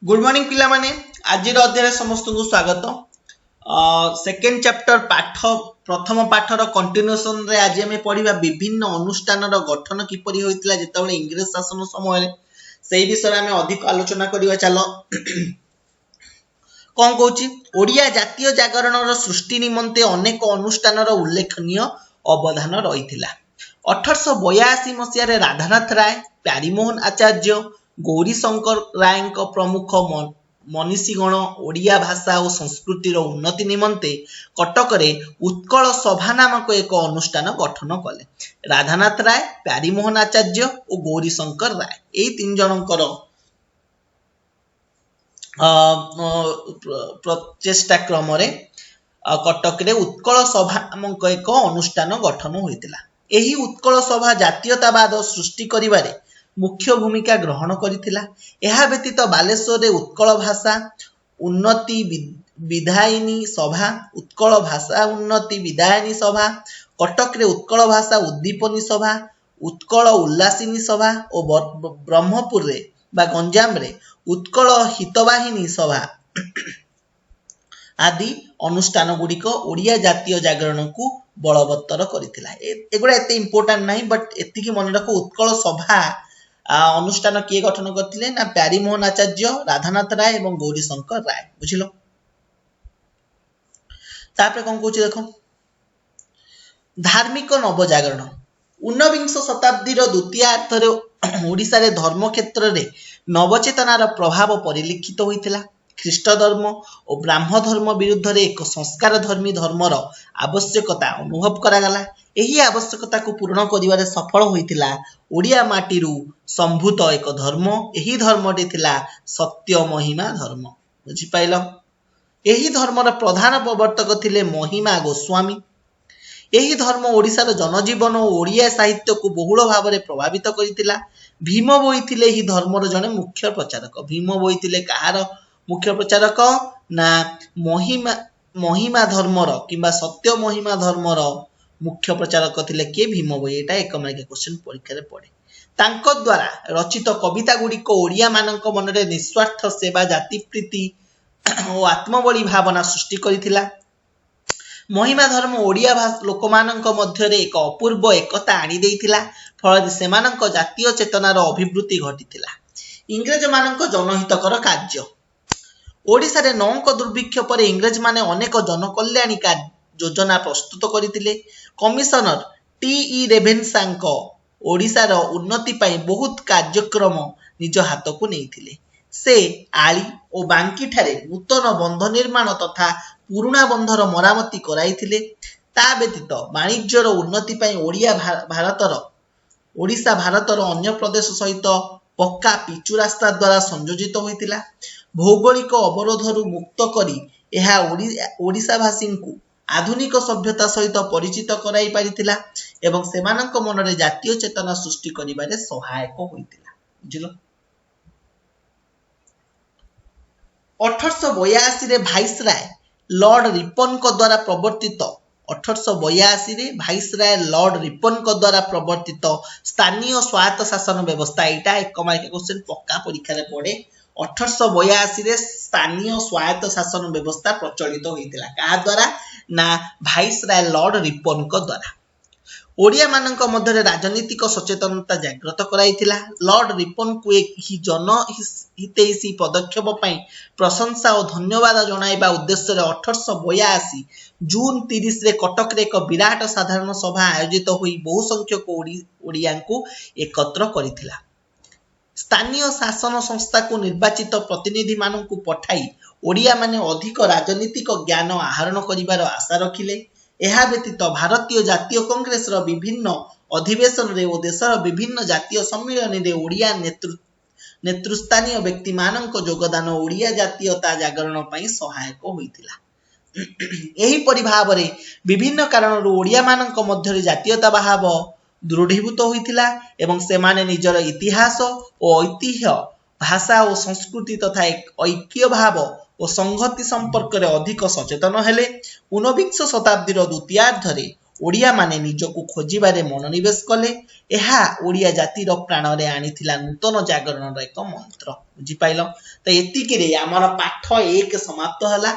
Good morning पिला माने आज अध्याय समस्त को स्वागत। सेकेंड चैप्टर पाठ प्रथम पाठर कंटिन्यूएशन रे आज आम पढ़ा विभिन्न अनुष्ठान गठन किपरि होइतिला जेतेबेले इंग्रेज शासन समय से विषय आम अधिक आलोचना करवा। चल कौन कहूँ ओडिया जातीय जागरण सृष्टि निमंते अनेक अनुष्ठान उल्लेखनीय अवदान रही। 1882 मसीह राधानाथ राय, प्यारीमोहन आचार्य, गौरीशंकर राय प्रमुख मनीषीगण ओडिया भाषा और संस्कृतिर उन्नति निमंते कटक रे उत्कल सभा नामक एक अनुष्ठान गठन कले। राधानाथ राय, प्यारीमोहन आचार्य और गौरीशंकर राय यही तीन जनकर प्रचेष्टा क्रम कटक रे उत्कल सभा नामक एक अनुष्ठान गठन होइतिला। एही उत्कल सभा जातीयतावाद सृष्टि करिबारे मुख्य भूमिका ग्रहण करिथिला। एहा व्यतीत बालेश्वर रे उत्कल भाषा उन्नति विधायिनी सभा, उत्कल भाषा उन्नति विधायिनी सभा, कटक रे उत्कल भाषा उद्दीपनी सभा, उत्कल उल्लासिनी सभा और ब्रह्मपुर रे बा गंजाम रे उत्कल हितवाहिनी सभा आदि अनुष्ठान गुड़िक ओडिया जातीय जागरण को बलवत्तर करथिला। एगुड़ा एते इंपोर्टेंट नहीं, बट एतिकी मन रख उत्कल सभा अनुष्ठान किए गठन करथिले ना प्यारीमोहन आचार्य, राधानाथ राय और गौरीशंकर राय। बुझिलो तापर कौन कहूँ देख धार्मिक नवजागरण 19 शताब्दी द्वितीयार्धरे ओडिशा रे धर्म क्षेत्र रे नवचेतनार प्रभाव परिलक्षित होइथिला। ख्रीष्ट धर्म और ब्राह्म धर्म विरुद्ध रे एक संस्कार धर्मी धर्मर आवश्यकता अनुभव करागला। एही आवश्यकता को पूर्ण करिवारे सफल होइतिला ओडिया माटीरू संभूत एक धर्म। एही धर्मटी थिला सत्य महिमा धर्म। बुझी पाइल? एही धर्मर प्रधान प्रवर्तक थिले महिमा गोस्वामी। एही धर्म ओडिशार जनजीवन और ओडिया साहित्य को बहुल भाव में प्रभावित करितिला। भीम बोई थिले एही धर्मर जने मुख्य प्रचारक। भीम बोई थिले कहार मुख्य प्रचारक ना महिमा धर्मर किंबा सत्य महिमा धर्मर मुख्य प्रचारक थिले के भीम बोई। एटा एक मार्किया क्वेश्चन परीक्षा रे पड़े। तांको द्वारा रचित कविता गुड़िक ओडिया मानक मन रे निस्वार्थ सेवा, जाति प्रीति और आत्मबली भावना सृष्टि करिथिला। महिमा धर्म ओडिया लोक मानक मध्य रे एक अपूर्व एकता आनी देइथिला। फल सेमानक जातीय चेतनार अभिवृद्धि घटिथिला। इंग्रेज मानक जनहितकर कार्य ओडिशा रे नौक दुर्भिक्ष पर इंग्रेज माने अनेक जनकल्याणी योजना प्रस्तुत करथिले। कमिशनर टी रेभेन्सांक ओडिशा रो उन्नति पई बहुत कार्यक्रम निज हाथ को नेइथिले। से आली और बांकी ठारे नूतन बंध निर्माण तथा पुराणा बंधर मरामती कराइथिले। ता व्यतीत वाणिज्यर उन्नति पई ओडिशा भारतर अन्य प्रदेश सहित पक्का पिचु रास्ता द्वारा संयोजित होइतिला। भौगोलिक अवरोधरू मुक्त करी एहा ओडिशावासी को आधुनिक सभ्यता सहित परिचित कराई पारिथिला एवं सेमानक मन रे जातीय चेतना सृष्टि करिबारे सहायक होइतिला। बुझिलो? 1882 रे भाइसराय लॉर्ड रिपन को द्वारा प्रवर्तित 1882 रे भाइसराय लॉर्ड रिपन को द्वारा प्रवर्तित स्थानीय स्वायत्त शासन व्यवस्था एटा एक मार्किया क्वेश्चन पक्का परीक्षा रे पड़े। 1882 रे स्थानीय स्वायत्त शासन व्यवस्था प्रचलित होइतिला। कहा द्वारा ना भाइसराय लॉर्ड रिपन को द्वारा। ओडिया मानक मध्य राजनीतिक सचेतनता जागृत कराइथिला। लॉर्ड रिपन को एक ही जन हितैषी पदक्षेप पई प्रशंसा और धन्यवाद जणाइबा उद्देश्य 1882 जून 30 रे कटक रे एक विराट साधारण सभा आयोजित होई बहु संख्यक ओडिया को एकत्र करिथिला। स्थानीय शासन संस्था को निर्वाचित प्रतिनिधि मानन को पठाई ओडिया माने अधिक राजनीतिक ज्ञान आहरण करिवार आशा रखिले। एहा व्यतीत भारतीय जातीय कांग्रेस रो विभिन्न अधिवेशन रे ओ देशर विभिन्न जातीय सम्मेलन रे ओडिया नेतृस्थानीय व्यक्ति मानक योगदान ओडिया जातीयता जागरण पई सहायक होइतिला। एही परि भाव रे विभिन्न कारण ओडिया मानक मध्य जातीयता भाव दृढ़ीभूत होइतिला एवं सेमाने निजर इतिहास और ऐतिह्य भाषा और संस्कृति तथा ऐक्य भाव और संगति संपर्क रे अधिक सचेतन हेले। 19 शताब्दी द्वितीयार्धरे ओडिया माने निजकु खोजिबारे मनोनिवेश कले एहा ओडिया जातिर प्राणरे आनिथिला नूतन जागरण एक मंत्र बुझी पाइल तो एतिकी रे हमर पाठ 1 समाप्त हला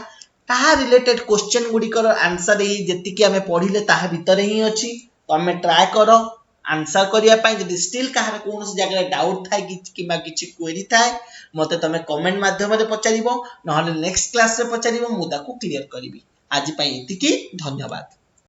ताहा रिलेटेड क्वेश्चन गुडिकर आंसर ही जेतिकी हमें पढिले ताहा भितर ही अछि तमे ट्राई करो आंसर करिया पाई जदि स्टिल कहार कोनस जगह डाउट थाए किबा किछि क्वेरी थाए मते तमे कमेंट माध्यम रे पचारिबो नहले नेक्स्ट क्लास रे पचारिबो मु ताकू क्लियर करिवि आज पाई एतिकी धन्यवाद।